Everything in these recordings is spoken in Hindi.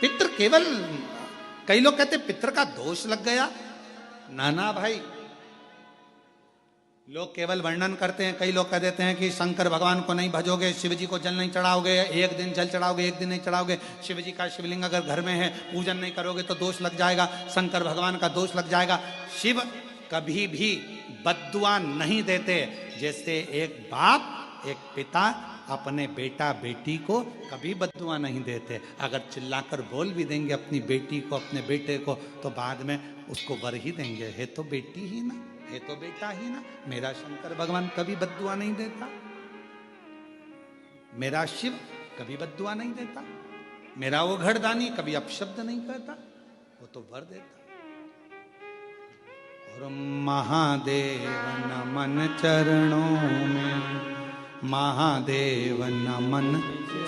पितृ केवल, कई लोग कहते पितृ का दोष लग गया। ना ना भाई, लोग केवल वर्णन करते हैं। कई लोग कह देते हैं कि शंकर भगवान को नहीं भजोगे, शिव जी को जल नहीं चढ़ाओगे, एक दिन जल चढ़ाओगे एक दिन नहीं चढ़ाओगे, शिव जी का शिवलिंग अगर घर में है पूजन नहीं करोगे तो दोष लग जाएगा, शंकर भगवान का दोष लग जाएगा। शिव कभी भी बद्दुआ नहीं देते। जैसे एक बाप एक पिता अपने बेटा बेटी को कभी बद्दुआ नहीं देते। अगर चिल्लाकर बोल भी देंगे अपनी बेटी को अपने बेटे को तो बाद में उसको वर ही देंगे, है तो बेटी ही ना, है तो बेटा ही ना। मेरा शंकर भगवान कभी बद्दुआ नहीं देता, मेरा शिव कभी बद्दुआ नहीं देता, मेरा वो घड़दानी कभी अपशब्द नहीं कहता, वो तो वर देता। और महादेव नमन चरणों में, महादेव नमन,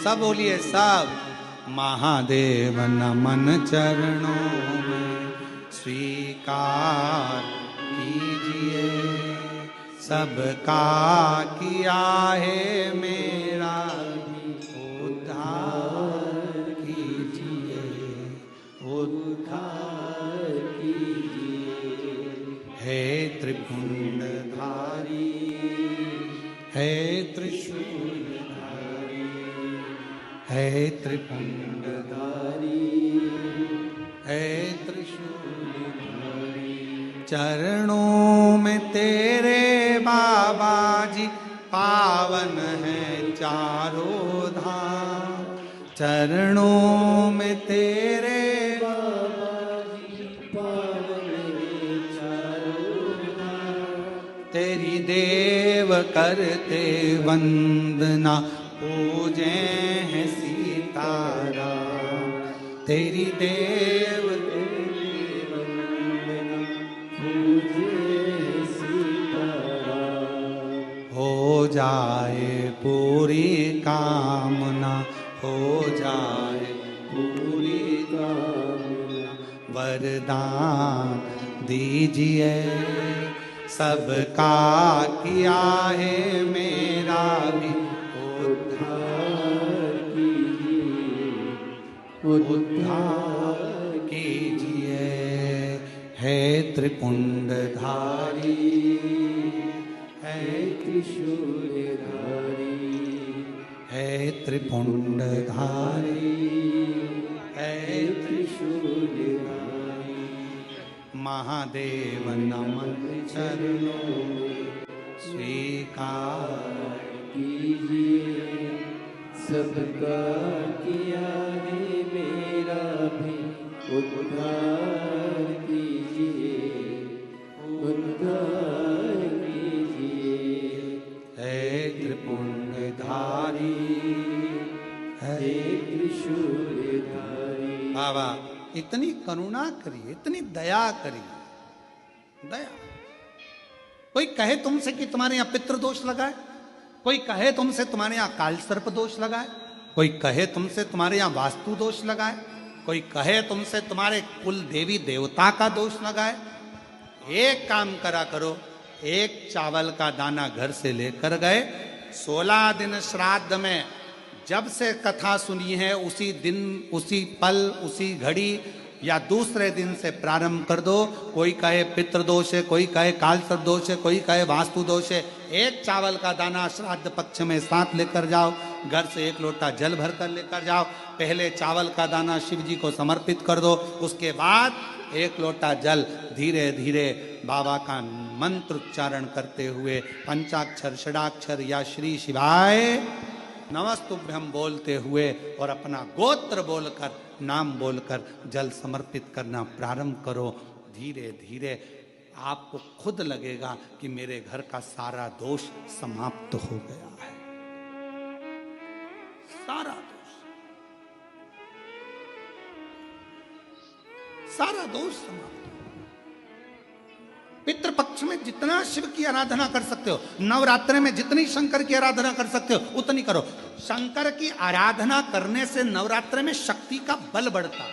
सब बोलिए सब, महादेव नमन चरणों में स्वीकार कीजिए, सबका किया है मेरा उद्धार कीजिए, उद्धार कीजिए। हे त्रिपुंडधारी, हे त्रिशूलधारी, हे त्रिपुंडधारी, हे त्रिशूलधारी। चरणों में तेरे बाबा जी पावन है चारों धाम, चरणों में तेरे बाबा जी पावन है चारों धाम। तेरी देव करते वंदना पूजे हैं सीताराम, तेरी देव हो जाए पूरी कामना, हो जाए पूरी कामना। वरदान दीजिए, सबका किया है मेरा भी उद्धार कीजिए, उद्धार कीजिए। हे त्रिपुंडधारी, हे त्रिशूलधारी, हे त्रिपुंडधारी, हे त्रिशूलधारी। महादेव नमन चरणों में स्वीकार कीजिए, सबका किया है मेरा भी उद्धार कीजिए, उद्धार कीजिए। हे त्रिपुंडधारी, हे त्रिशूलधारी। बाबा इतनी करुणा करिए, इतनी दया करिए, दया। कोई कहे तुमसे कि तुम्हारे यहाँ पितृदोष लगा है, कोई कहे तुमसे तुम्हारे यहाँ काल सर्प दोष लगा है, कोई कहे तुमसे तुम्हारे यहाँ वास्तु दोष लगा है, कोई कहे तुमसे तुम्हारे कुल देवी देवता का दोष लगा है। एक काम करा करो, एक चावल का दाना घर से लेकर गए, 16 दिन श्राद्ध में जब से कथा सुनी है उसी दिन, उसी पल, उसी घड़ी या दूसरे दिन से प्रारंभ कर दो। कोई कहे पितृदोष है, कोई कहे काल सर्प दोष है, कोई कहे वास्तु दोष है। एक चावल का दाना श्राद्ध पक्ष में साथ लेकर जाओ, घर से एक लोटा जल भर कर लेकर जाओ। पहले चावल का दाना शिव जी को समर्पित कर दो, उसके बाद एक लोटा जल धीरे धीरे बाबा का मंत्र उच्चारण करते हुए पंचाक्षर षडाक्षर या श्री शिवाय नमस्तुभ्यं बोलते हुए और अपना गोत्र बोलकर, नाम बोलकर जल समर्पित करना प्रारंभ करो। धीरे धीरे आपको खुद लगेगा कि मेरे घर का सारा दोष समाप्त हो गया है, सारा दोष, सारा दोष समाप्त। पितृपक्ष में जितना शिव की आराधना कर सकते हो, नवरात्रि में जितनी शंकर की आराधना कर सकते हो उतनी करो। शंकर की आराधना करने से नवरात्रि में शक्ति का बल बढ़ता है।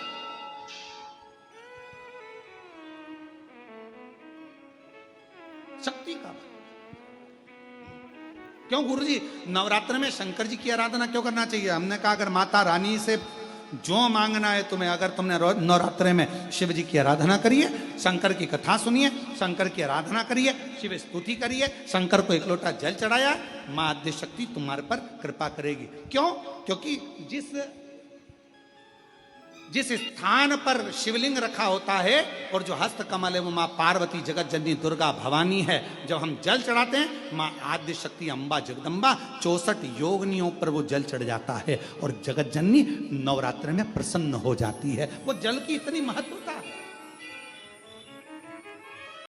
शक्ति का बल क्यों गुरुजी नवरात्र में शंकर जी की आराधना क्यों करना चाहिए? हमने कहा अगर माता रानी से जो मांगना है तुम्हें, अगर तुमने नवरात्रे में शिव जी की आराधना करिए, शंकर की कथा सुनिए, शंकर की आराधना करिए, शिव स्तुति करिए, शंकर को एक लोटा जल चढ़ाया, मां आद्य शक्ति तुम्हारे पर कृपा करेगी। क्यों? क्योंकि जिस स्थान पर शिवलिंग रखा होता है और जो हस्त कमल है वो मां पार्वती, जगत जननी, दुर्गा, भवानी है। जब हम जल चढ़ाते हैं, मां आद्य शक्ति, अंबा, जगदम्बा, 64 योगनियों पर वो जल चढ़ जाता है और जगत जननी नवरात्र में प्रसन्न हो जाती है। वो जल की इतनी महत्वता है।